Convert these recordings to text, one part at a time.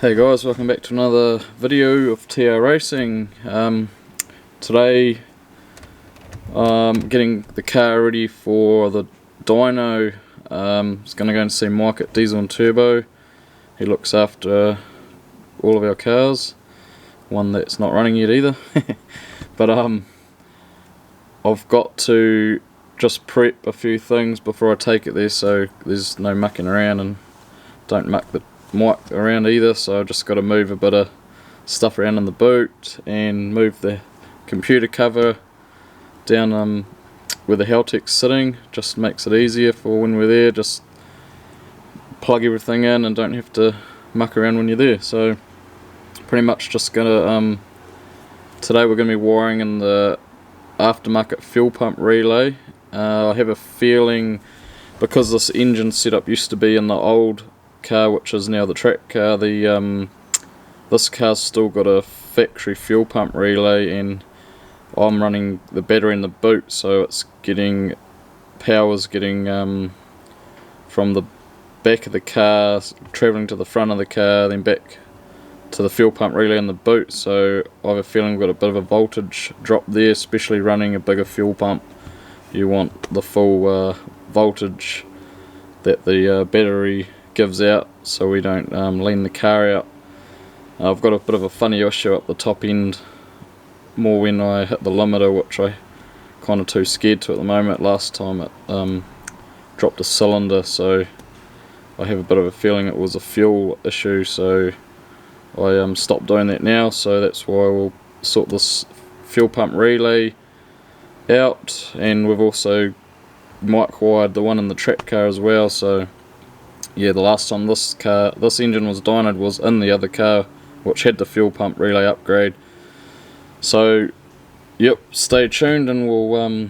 Hey guys, welcome back to another video of TR Racing. Today I'm getting the car ready for the dyno. Just going to go and see Mike at Diesel & Turbo. He looks after all of our cars, one that's not running yet either. But I've got to just prep a few things before I take it there, so there's no mucking around and don't muck the mic around either. So I've just got to move a bit of stuff around in the boot and move the computer cover down where the Haltech's sitting. Just makes it easier for when we're there, just plug everything in and don't have to muck around when you're there. So pretty much just gonna today we're going to be wiring in the aftermarket fuel pump relay. I have a feeling, because this engine setup used to be in the old car, which is now the track car, this car's still got a factory fuel pump relay, and I'm running the battery in the boot, so it's getting power's getting from the back of the car, travelling to the front of the car, then back to the fuel pump relay in the boot. So I have a feeling we've got a bit of a voltage drop there, especially running a bigger fuel pump. You want the full voltage that the battery gives out, so we don't lean the car out. I've got a bit of a funny issue up the top end, more when I hit the limiter, which I kind of too scared to at the moment. Last time it dropped a cylinder, so I have a bit of a feeling it was a fuel issue, so I stopped doing that now. So that's why we'll sort this fuel pump relay out, and we've also mic wired the one in the track car as well. So yeah, the last time this engine was dynoed was in the other car, which had the fuel pump relay upgrade. So yep, stay tuned and we'll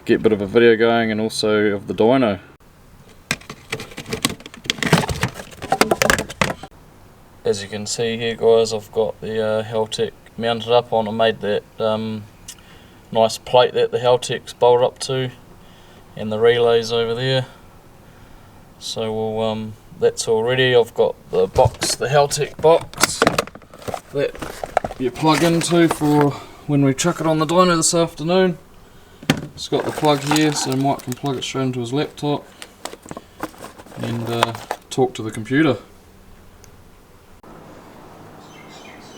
get a bit of a video going, and also of the dyno. As you can see here guys, I've got the Haltech mounted up on. I made that nice plate that the Haltech's bolted up to, and the relays over there. So we'll that's all ready. I've got the box, the Haltech box that you plug into for when we chuck it on the dyno this afternoon. It's got the plug here, so Mike can plug it straight into his laptop and talk to the computer.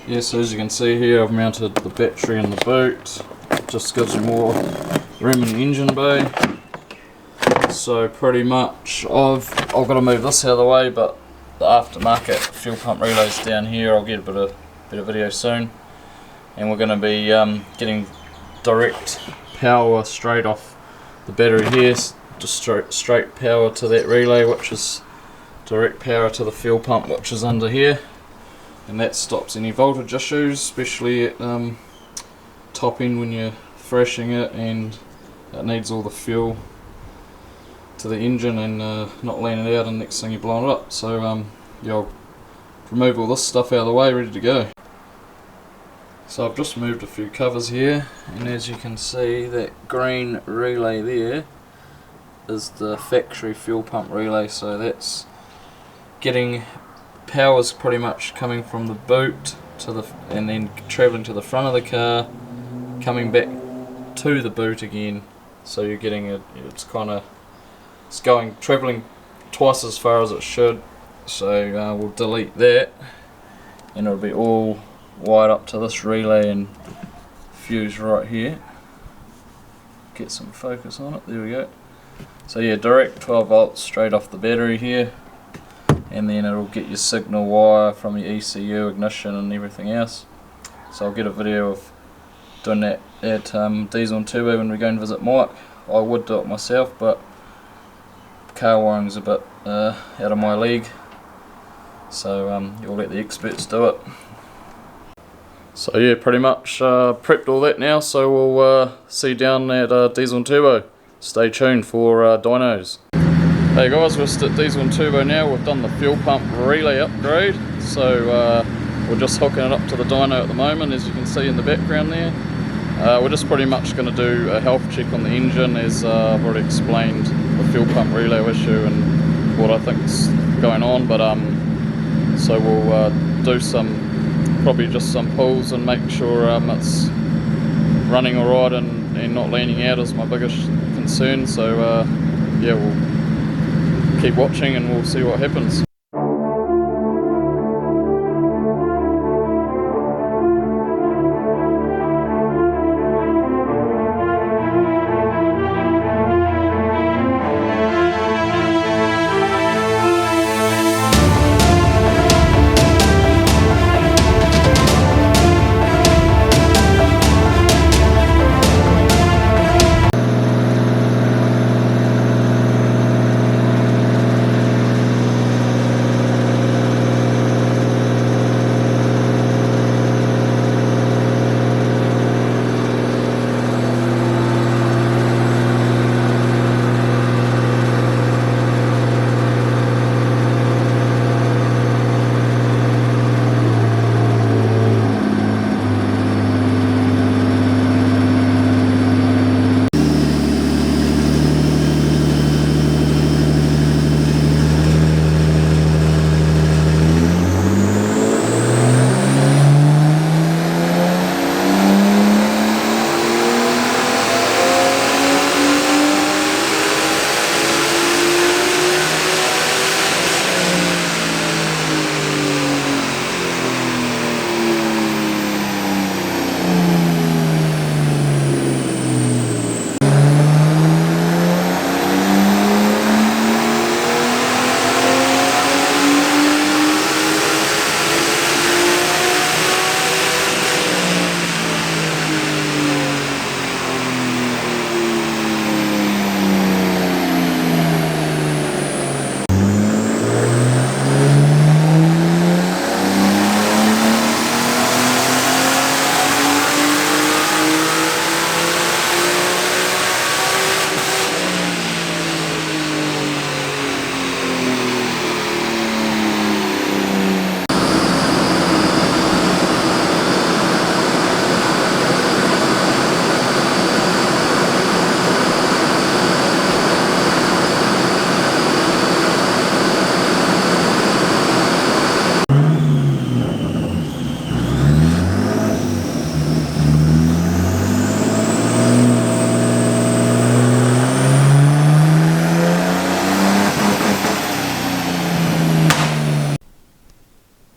Yeah, so as you can see here, I've mounted the battery in the boot. It just gives you more room in the engine bay. So pretty much I've got to move this out of the way, but the aftermarket fuel pump relay's down here. I'll get a bit of video soon, and we're going to be getting direct power straight off the battery here, just straight power to that relay, which is direct power to the fuel pump, which is under here, and that stops any voltage issues, especially at top end when you're thrashing it and it needs all the fuel to the engine and not leaning out, and next thing you're blowing it up. So yeah, I'll remove all this stuff out of the way, ready to go. So I've just moved a few covers here, and as you can see, that green relay there is the factory fuel pump relay. So that's getting power's pretty much coming from the boot to the, and then travelling to the front of the car, coming back to the boot again. So you're getting it's travelling twice as far as it should. So we'll delete that, and it'll be all wired up to this relay and fuse right here. Get some focus on it, there we go. So yeah, direct 12 volts straight off the battery here, and then it'll get your signal wire from your ECU, ignition and everything else. So I'll get a video of doing that at Diesel & Turbo when we go and visit Mike. I would do it myself, but car wiring's a bit out of my league, so you'll let the experts do it. So yeah, pretty much prepped all that now, so we'll see you down at Diesel & Turbo. Stay tuned for dynos. Hey guys, we're just at Diesel & Turbo now. We've done the fuel pump relay upgrade, so we're just hooking it up to the dyno at the moment, as you can see in the background there. We're just pretty much going to do a health check on the engine, as I've already explained the fuel pump relay issue and what I think's going on. But so we'll do probably just some pulls and make sure it's running alright and not leaning out is my biggest concern. So yeah, we'll keep watching and we'll see what happens.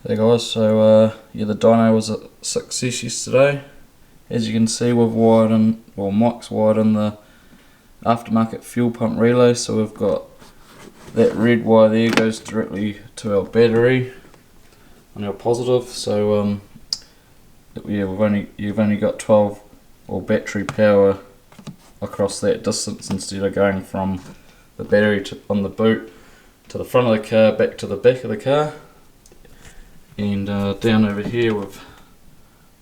Hey guys, so yeah, the dyno was a success yesterday. As you can see, we've wired in, well, Mike's wired in the aftermarket fuel pump relay, so we've got that red wire there goes directly to our battery on our positive. So yeah, you've only got 12 or battery power across that distance instead of going from the battery on the boot to the front of the car back to the back of the car. And down over here with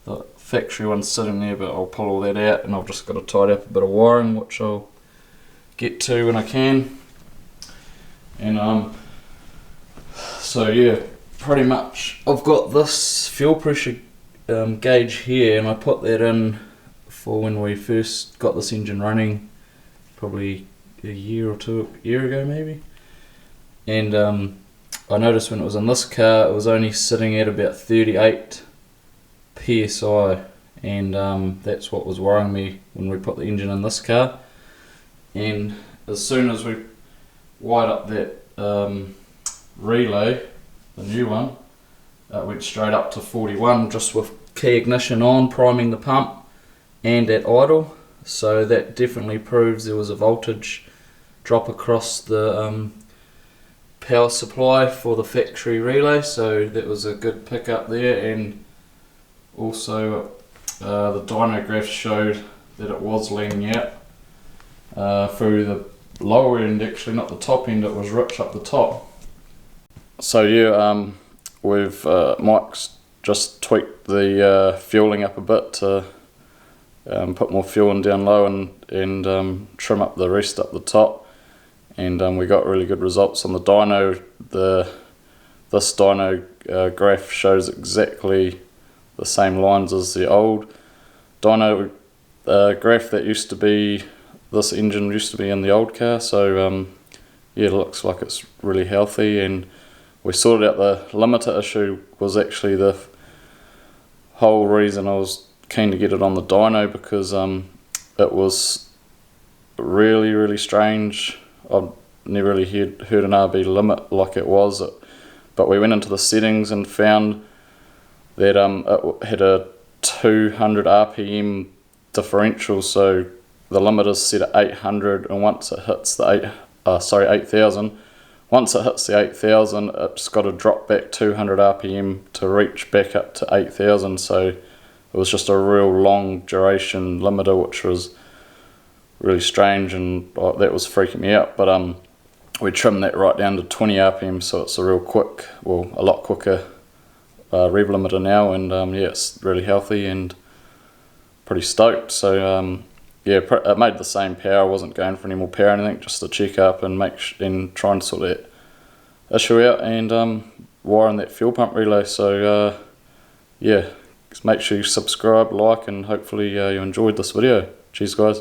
the factory one sitting there, but I'll pull all that out and I've just got to tidy up a bit of wiring, which I'll get to when I can. And so yeah, pretty much I've got this fuel pressure gauge here, and I put that in for when we first got this engine running, probably a year ago maybe. And I noticed when it was in this car, it was only sitting at about 38 psi, and that's what was worrying me when we put the engine in this car. And as soon as we wired up that relay, the new one, it went straight up to 41 just with key ignition on, priming the pump, and at idle. So that definitely proves there was a voltage drop across the power supply for the factory relay, so that was a good pickup there. And also the dyno graph showed that it was leaning out through the lower end, actually not the top end, it was rich up the top. So yeah, we've Mike's just tweaked the fueling up a bit to put more fuel in down low and trim up the rest up the top. And we got really good results on the dyno. This dyno graph shows exactly the same lines as the old dyno graph that used to be, this engine used to be in the old car. So yeah, it looks like it's really healthy, and we sorted out the limiter issue was actually the whole reason I was keen to get it on the dyno, because it was really strange. I've never really heard an RB limit like it was, but we went into the settings and found that it had a 200 RPM differential, so the limiter's set at 800, and once it hits the 8,000, once it hits the 8,000, it's got to drop back 200 RPM to reach back up to 8,000. So it was just a real long duration limiter, which was really strange, and that was freaking me out. But we trimmed that right down to 20 RPM, so it's a real quick, well, a lot quicker rev limiter now, and yeah, it's really healthy and pretty stoked. So yeah, it made the same power. I wasn't going for any more power or anything, just to check up and and try and sort that issue out, and wiring that fuel pump relay. So yeah, just make sure you subscribe, like, and hopefully you enjoyed this video. Cheers guys.